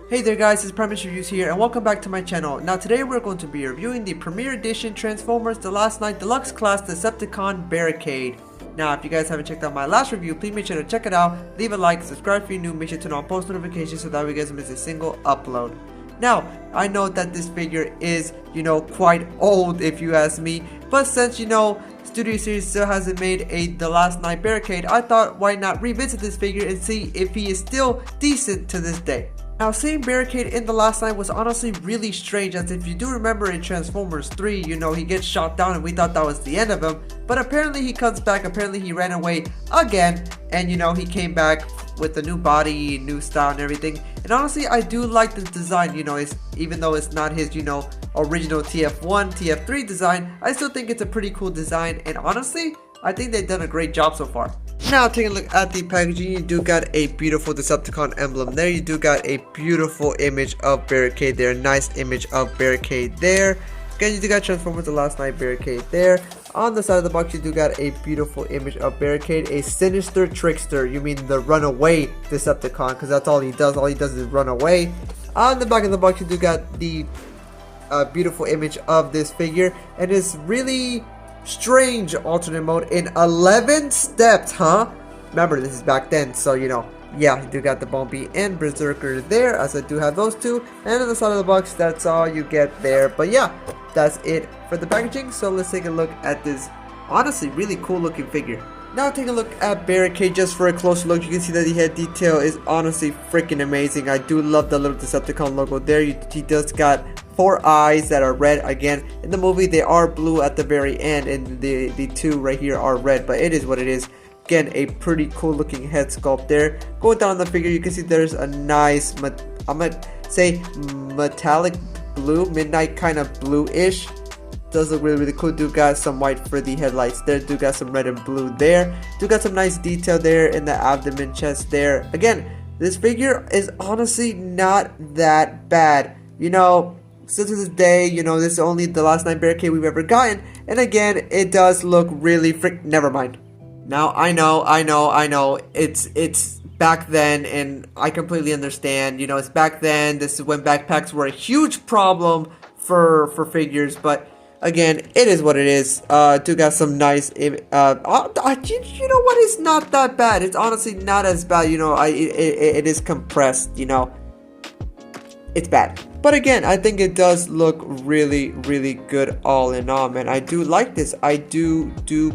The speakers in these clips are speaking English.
Hey there guys, it's Premise Reviews here and welcome back to my channel. Now today we're going to be reviewing the Premier Edition Transformers The Last Knight Deluxe Class Decepticon Barricade. Now if you guys haven't checked out my last review, please make sure to check it out, leave a like, subscribe if you're new, make sure to turn on post notifications so that way you guys don't miss a single upload. Now, I know that this figure is, quite old if you ask me, but since, Studio Series still hasn't made a The Last Knight Barricade, I thought why not revisit this figure and see if he is still decent to this day. Now, seeing Barricade in The Last Knight was honestly really strange, as if you do remember in Transformers 3, he gets shot down and we thought that was the end of him, but apparently he comes back, apparently he ran away again, and he came back with a new body, new style and everything, and honestly I do like the design, even though it's not his, original TF1, TF3 design, I still think it's a pretty cool design, and honestly, I think they've done a great job so far. Now taking a look at the packaging, you do got a beautiful Decepticon emblem there, you do got a beautiful image of Barricade there, nice image of Barricade there. Again, you do got Transformers The Last Knight Barricade there. On the side of the box, you do got a beautiful image of Barricade, a sinister trickster, you mean the runaway Decepticon, because that's all he does is run away. On the back of the box, you do got the beautiful image of this figure, and it's really strange alternate mode in 11 steps, huh? Remember, this is back then, so yeah, you do got the Bumpy and Berserker there, as I do have those two, and on the side of the box, that's all you get there. But yeah, that's it for the packaging, so let's take a look at this honestly really cool looking figure. Now taking a look at Barricade just for a closer look, you can see that the head detail is honestly freaking amazing. I do love the little Decepticon logo there. He does got 4 eyes that are red. Again, in the movie they are blue at the very end, and the 2 right here are red, but it is what it is. Again, a pretty cool looking head sculpt there. Going down the figure, you can see there's a nice, I'm gonna say metallic blue, midnight kind of blue-ish. Does look really cool. Do got some white for the headlights there, do got some red and blue there, do got some nice detail there in the abdomen, chest there. Again, this figure is honestly not that bad, still to this day, this is only the Last Knight Barricade we've ever gotten, and again, it does look really never mind. Now I know it's back then, and I completely understand, it's back then. This is when backpacks were a huge problem for figures, but again, it is what it is. Do got some nice, you know what, it's not that bad. It's honestly not as bad, it is compressed, it's bad. But again, I think it does look really good all in all, man. I do like this. I do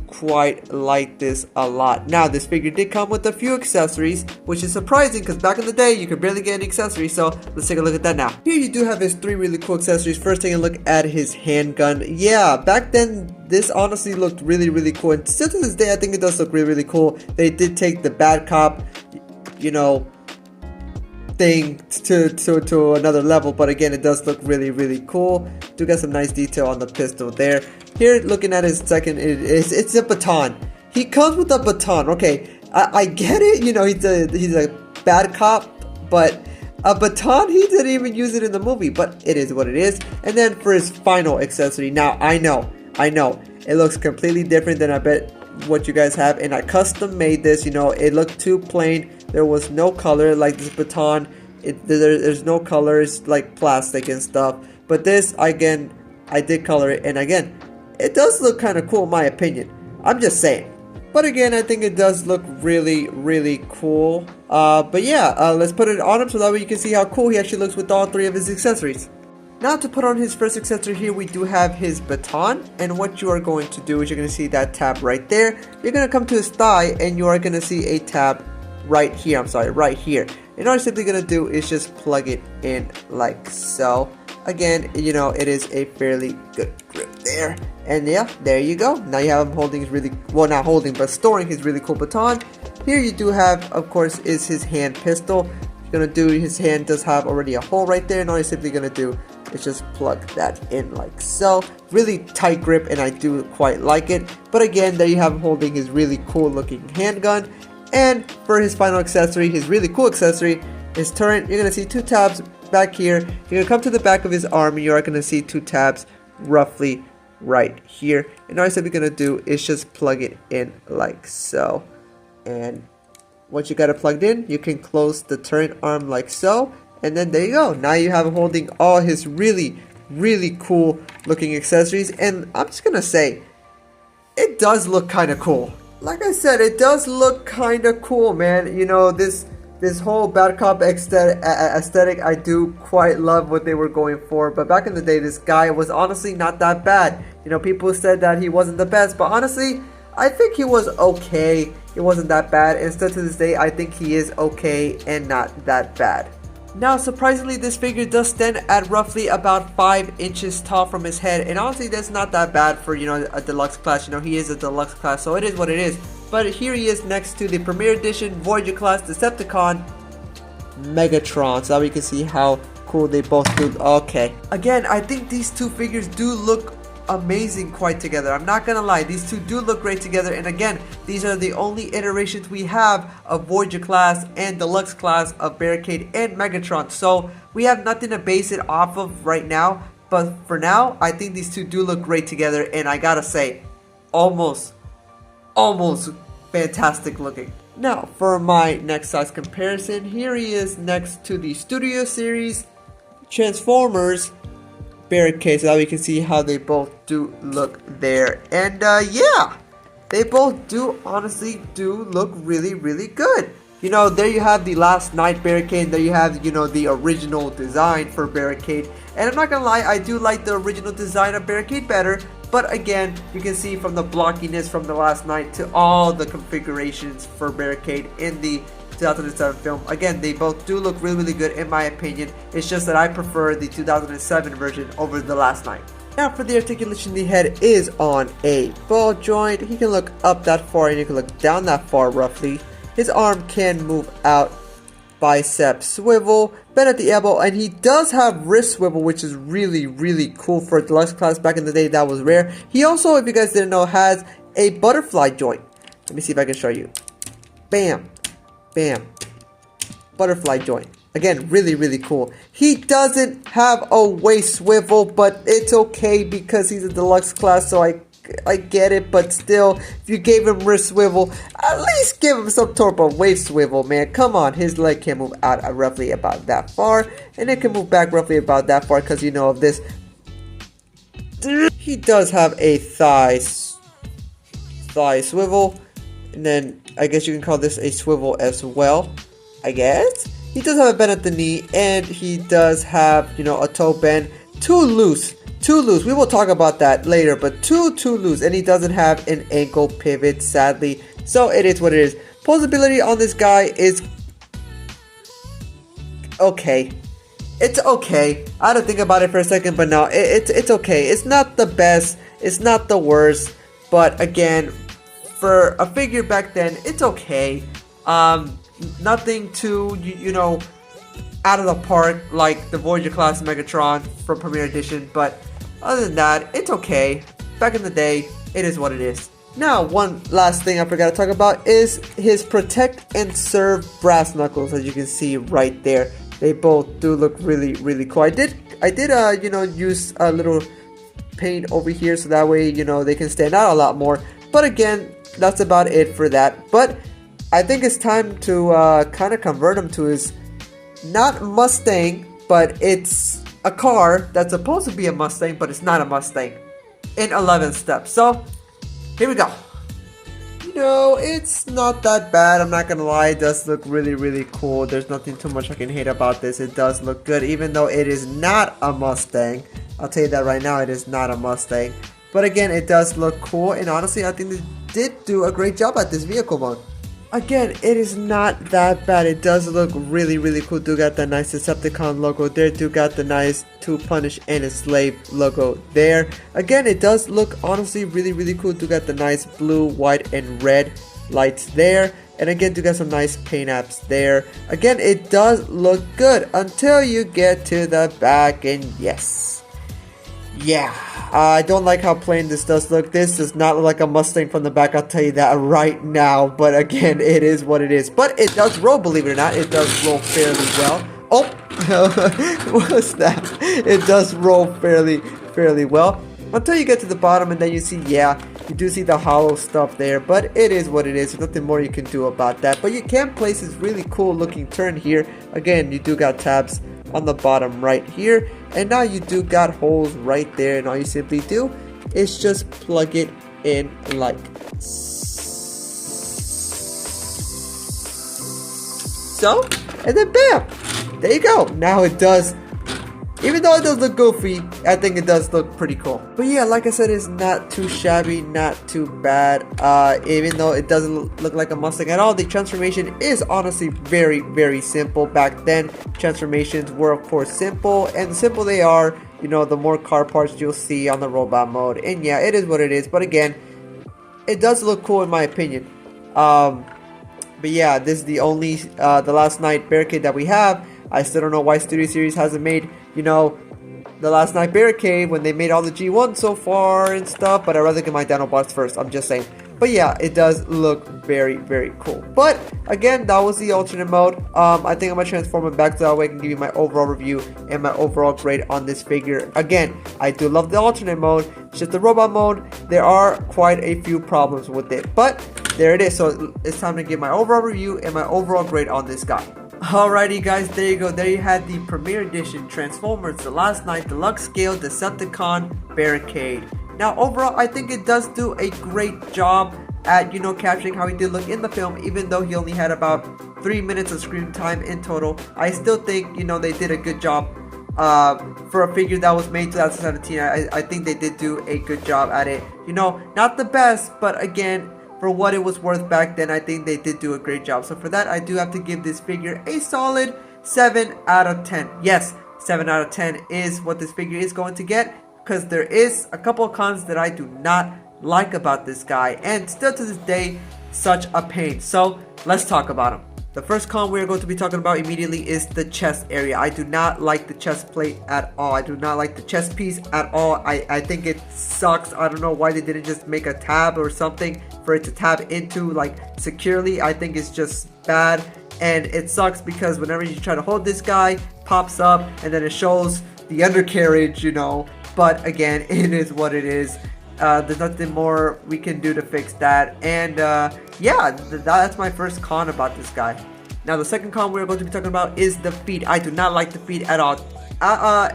quite like this a lot. Now, this figure did come with a few accessories, which is surprising because back in the day, you could barely get any accessories. So let's take a look at that now. Here you do have his 3 really cool accessories. First, taking a look at his handgun. Yeah, back then, this honestly looked really cool. And still to this day, I think it does look really cool. They did take the bad cop, thing to another level, but again, it does look really cool. Do got some nice detail on the pistol there. Here, looking at his second, it's a baton. He comes with a baton. Okay, I get it. He's a bad cop, but a baton, he didn't even use it in the movie, but it is what it is. And then for his final accessory, now I know it looks completely different than I bet what you guys have, and I custom made this. It looked too plain. There was no color like this baton. There's no colors like plastic and stuff, but this, again, I did color it, and again, it does look kind of cool in my opinion. I'm just saying. But again, I think it does look really cool. But yeah, let's put it on him so that way you can see how cool he actually looks with all 3 of his accessories. Now to put on his first accessory here, we do have his baton, and what you are going to do is you're going to see that tab right there. You're going to come to his thigh, and you are going to see a tab right here. Right here. And all you're simply going to do is just plug it in like so. Again, it is a fairly good grip there. And yeah, there you go. Now you have him holding his not holding, but storing his really cool baton. Here you do have, of course, is his hand pistol. His hand does have already a hole right there, and all you're simply going to do is just plug that in like so. Really tight grip, and I do quite like it. But again, there you have him holding his really cool looking handgun. And for his final accessory, his really cool accessory, his turret, you're going to see 2 tabs back here. You're going to come to the back of his arm, and you are going to see 2 tabs roughly right here. And all you're simply going to do is just plug it in like so. And once you got it plugged in, you can close the turret arm like so. And then there you go. Now you have him holding all his really cool looking accessories. And I'm just gonna say, it does look kind of cool. Like I said, it does look kind of cool, man. You know, this whole bad cop aesthetic, I do quite love what they were going for. But back in the day, this guy was honestly not that bad. You know, people said that he wasn't the best, but honestly, I think he was okay. It wasn't that bad, and still to this day, I think he is okay and not that bad. Now, surprisingly, this figure does stand at roughly about 5 inches tall from his head, and honestly, that's not that bad for, you know, a deluxe class. You know, he is a deluxe class, so it is what it is. But here he is next to the Premier Edition Voyager class Decepticon Megatron, so that we can see how cool they both do. Okay, again, I think these two figures do look amazing quite together. I'm not gonna lie, these two do look great together. And again, these are the only iterations we have of Voyager class and Deluxe class of Barricade and Megatron, so we have nothing to base it off of right now. But for now, I think these two do look great together, and I gotta say, almost fantastic looking. Now for my next size comparison, here he is next to the Studio Series Transformers Barricade, so that we can see how they both do look there. And yeah, they both do honestly look really good. You know, there you have the Last Night Barricade, and there you have, you know, the original design for Barricade. And I'm not gonna lie, I do like the original design of Barricade better. But again, you can see from the blockiness from the Last Night to all the configurations for Barricade in the 2007 film. Again, they both do look really good in my opinion. It's just that I prefer the 2007 version over the Last Night. Now for the articulation, the head is on a ball joint. He can look up that far and you can look down that far roughly. His arm can move out, bicep swivel, bend at the elbow, and he does have wrist swivel, which is really cool for a deluxe class. Back in the day, that was rare. He also, if you guys didn't know, has a butterfly joint. Let me see if I can show you. Bam, butterfly joint. Again, really cool. He doesn't have a waist swivel, but it's okay because he's a deluxe class, so I get it. But still, if you gave him wrist swivel, at least give him some sort of waist swivel, man. Come on, his leg can move out roughly about that far, and it can move back roughly about that far because you know of this. He does have a thigh swivel, and then I guess you can call this a swivel as well, I guess. He does have a bend at the knee, and he does have, you know, a toe bend. Too loose. We will talk about that later, but too loose. And he doesn't have an ankle pivot, sadly. So it is what it is. Posability on this guy is okay. It's okay. I had to think about it for a second, but no, it's okay. It's not the best. It's not the worst. But again, for a figure back then, it's okay. Nothing too, you know, out of the park like the Voyager class Megatron from Premier Edition, but other than that, it's okay. Back in the day, it is what it is. Now, one last thing I forgot to talk about is his Protect and Serve brass knuckles, as you can see right there. They both do look really cool. I did you know, use a little paint over here so that way, you know, they can stand out a lot more. But again, that's about it for that. But I think it's time to kind of convert him to his, not Mustang, but it's a car that's supposed to be a Mustang, but it's not a Mustang, in 11 steps. So here we go. You know, it's not that bad, I'm not gonna lie. It does look really cool. There's nothing too much I can hate about this. It does look good, even though it is not a Mustang. I'll tell you that right now, it is not a Mustang. But again, it does look cool, and honestly, I think they did do a great job at this vehicle mode. Again, it is not that bad. It does look really cool. Do got the nice Decepticon logo there. Do got the nice To Punish and Enslave logo there. Again, it does look honestly really cool. Do got the nice blue, white, and red lights there. And again, do got some nice paint apps there. Again, it does look good until you get to the back, and yes. Yeah, I don't like how plain this does look. This does not look like a Mustang from the back, I'll tell you that right now. But again, it is what it is. But it does roll, believe it or not. It does roll fairly well. Oh, what was that? It does roll fairly well. Until you get to the bottom, and then you see, yeah, you do see the hollow stuff there. But it is what it is. There's nothing more you can do about that. But you can place this really cool looking turn here. Again, you do got tabs on the bottom right here, and now you do got holes right there, and all you simply do is just plug it in like so, and then bam, there you go. Now it does, even though it does look goofy, I think it does look pretty cool. But yeah, like I said, it's not too shabby, not too bad. Even though it doesn't look like a Mustang at all, the transformation is honestly very, very simple. Back then, transformations were of course simple, and the simple they are, you know, the more car parts you'll see on the robot mode. And yeah, it is what it is. But again, it does look cool in my opinion. But yeah, this is the only the Last Night Barricade that we have. I still don't know why Studio Series hasn't made, you know, the Last Night Barricade when they made all the G1 so far and stuff, but I'd rather get my Dinobots first, I'm just saying. But yeah, it does look very, very cool. But again, that was the alternate mode. I think I'm gonna transform it back so that way I can give you my overall review and my overall grade on this figure. Again, I do love the alternate mode. It's just the robot mode, there are quite a few problems with it. But there it is. So it's time to give my overall review and my overall grade on this guy. Alrighty guys, there you go. There you had the Premier Edition Transformers The Last Night Deluxe Scale Decepticon Barricade. Now overall, I think it does do a great job at, you know, capturing how he did look in the film, even though he only had about 3 minutes of screen time in total. I still think, you know, they did a good job for a figure that was made 2017. I think they did do a good job at it. You know, not the best, but again, for what it was worth back then, I think they did do a great job. So for that, I do have to give this figure a solid 7 out of 10. Yes, 7 out of 10 is what this figure is going to get, because there is a couple of cons that I do not like about this guy, and still to this day, such a pain. So let's talk about him. The first con we are going to be talking about immediately is the chest area. I do not like the chest plate at all. I do not like the chest piece at all. I think it sucks. I don't know why they didn't just make a tab or something for it to tab into like securely. I think it's just bad, and it sucks because whenever you try to hold this guy, pops up and then it shows the undercarriage, you know. But again, it is what it is. There's nothing more we can do to fix that. And yeah, that's my first con about this guy. Now the second con we're going to be talking about is the feet. I do not like the feet at all.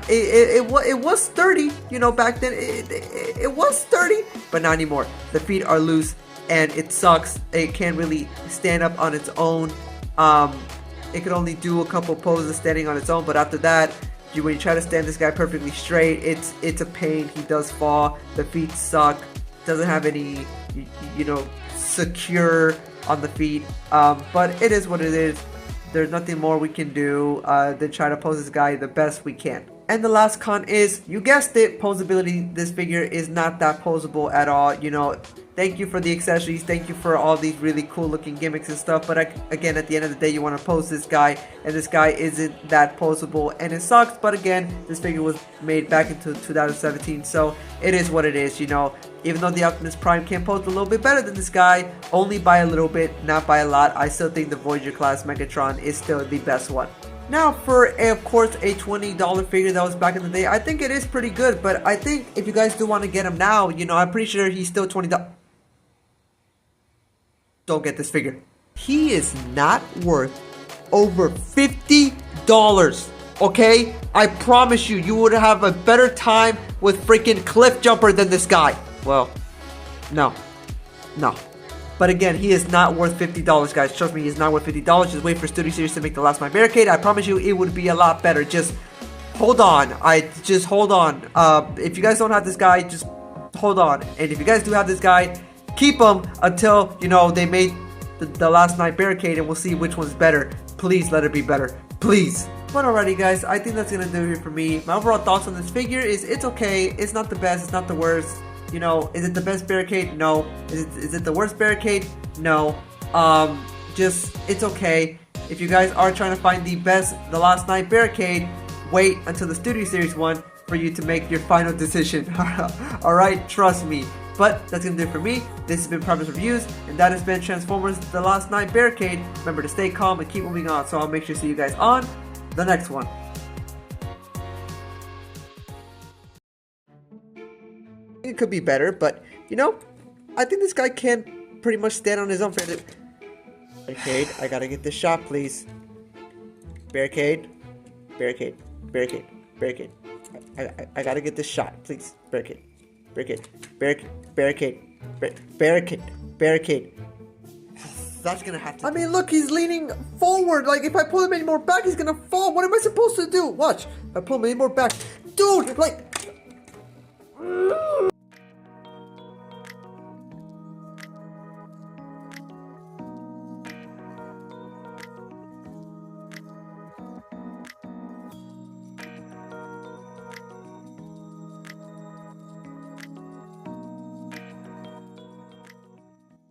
It was sturdy, you know, back then. It was sturdy, but not anymore. The feet are loose and it sucks. It can't really stand up on its own. It could only do a couple poses standing on its own, but after that, when you try to stand this guy perfectly straight, it's a pain. He does fall. The feet suck. Doesn't have any, you know, secure on the feet. But it is what it is. There's nothing more we can do than try to pose this guy the best we can. And the last con is, you guessed it, posability. This figure is not that posable at all. You know, thank you for the accessories, thank you for all these really cool looking gimmicks and stuff, but again, at the end of the day, you want to pose this guy, and this guy isn't that posable, and it sucks. But again, this figure was made back into 2017, so it is what it is, you know. Even though the Optimus Prime can pose a little bit better than this guy, only by a little bit, not by a lot, I still think the Voyager class Megatron is still the best one. Now for, of course, a $20 figure that was back in the day, I think it is pretty good, but I think if you guys do want to get him now, you know, I'm pretty sure he's still $20. Don't get this figure. He is not worth over $50, okay? I promise you, you would have a better time with freaking Cliff Jumper than this guy. Well, no. But again, he is not worth $50, guys. Trust me, he is not worth $50. Just wait for Studio Series to make the Last Night Barricade. I promise you, it would be a lot better. Just hold on. Just hold on. If you guys don't have this guy, just hold on. And if you guys do have this guy, keep him until, you know, they made the Last Night Barricade, and we'll see which one's better. Please let it be better. Please. But alrighty, guys, I think that's gonna do it for me. My overall thoughts on this figure is it's okay. It's not the best. It's not the worst. You know, is it the best barricade? No. Is it the worst barricade? No. Just, it's okay. If you guys are trying to find the Last Night Barricade, wait until the Studio Series one for you to make your final decision. Alright, trust me. But that's gonna do it for me. This has been Primus Reviews, and that has been Transformers The Last Night Barricade. Remember to stay calm and keep moving on, so I'll make sure to see you guys on the next one. It could be better, but you know, I think this guy can pretty much stand on his own. Barricade, I gotta get this shot, please. Barricade. barricade, barricade. I gotta get this shot, please. Barricade, barricade, barricade, barricade, barricade, barricade. That's gonna have to. I mean, look, he's leaning forward. Like, if I pull him any more back, he's gonna fall. What am I supposed to do? Watch. If I pull him any more back, dude. Like.